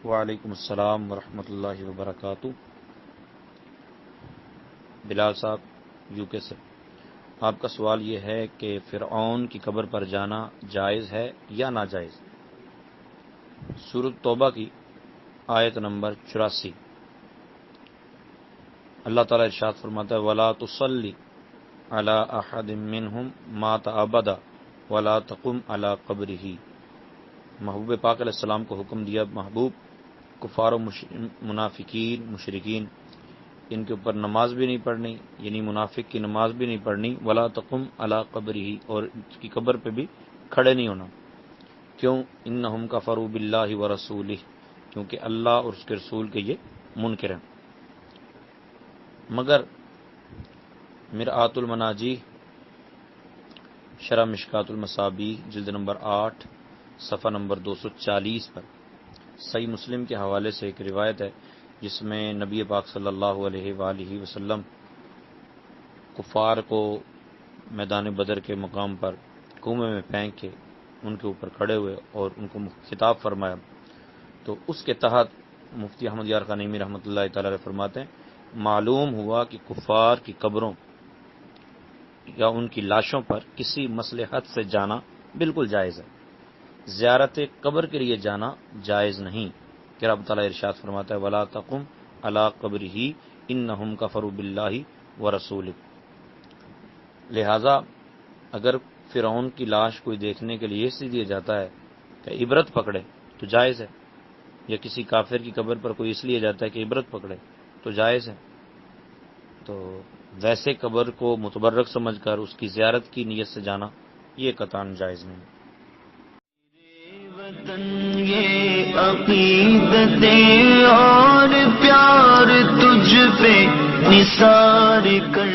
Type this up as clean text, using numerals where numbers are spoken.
وعلیکم السلام ورحمۃ اللہ وبرکاتہ۔ بلال صاحب یو کے سے، آپ کا سوال یہ ہے کہ فرعون کی قبر پر جانا جائز ہے یا ناجائز؟ سورۃ توبہ کی آیت نمبر 84، اللہ تعالیٰ ارشاد فرماتا ہے وَلَا تُصَلِّ عَلَىٰ أَحَدٍ مِّنْهُمْ مَاتَ أَبَدًا وَلَا تَقُمْ عَلَىٰ قَبْرِهِ۔ محبوب پاک علیہ السلام کو حکم دیا، محبوب کفار و منافقین مشرکین ان کے اوپر نماز بھی نہیں پڑھنی، یعنی منافق کی نماز بھی نہیں پڑھنی، ولا تقم علی قبرہ، اور اس کی قبر پہ بھی کھڑے نہیں ہونا۔ کیوں؟ انہم کفروا باللہ ورسولہ، کیونکہ اللہ اور اس کے رسول کے یہ منکر ہیں۔ مگر مرآۃ المناجی شرح مشکات المصابیح جلد نمبر 8 صفحہ نمبر 240 پر صحیح مسلم کے حوالے سے ایک روایت ہے جس میں نبی پاک صلی اللہ علیہ وآلہ وسلم کفار کو میدان بدر کے مقام پر کنویں میں پھینک کے ان کے اوپر کھڑے ہوئے اور ان کو خطاب فرمایا۔ تو اس کے تحت مفتی احمد یارخانیمی رحمۃ اللہ تعالی علیہ فرماتے ہیں معلوم ہوا کہ کفار کی قبروں یا ان کی لاشوں پر کسی مصلحت سے جانا بالکل جائز ہے، زیارت قبر کے لیے جانا جائز نہیں، کہ رب تعالیٰ ارشاد فرماتا ہے وَلَا تَقُمْ عَلَىٰ قَبْرِهِ إِنَّهُمْ كَفَرُوا بِاللَّهِ وَرَسُولِهِ۔ لہذا اگر فرعون کی لاش کوئی دیکھنے کے لیے اس لیے جاتا ہے کہ عبرت پکڑے تو جائز ہے، یا کسی کافر کی قبر پر کوئی اس لیے جاتا ہے کہ عبرت پکڑے تو جائز ہے۔ تو ویسے قبر کو متبرک سمجھ کر اس کی زیارت کی نیت سے جانا یہ قطعاً جائز نہیں۔ یہ عقیدتیں اور پیار تجھ پہ نثار کر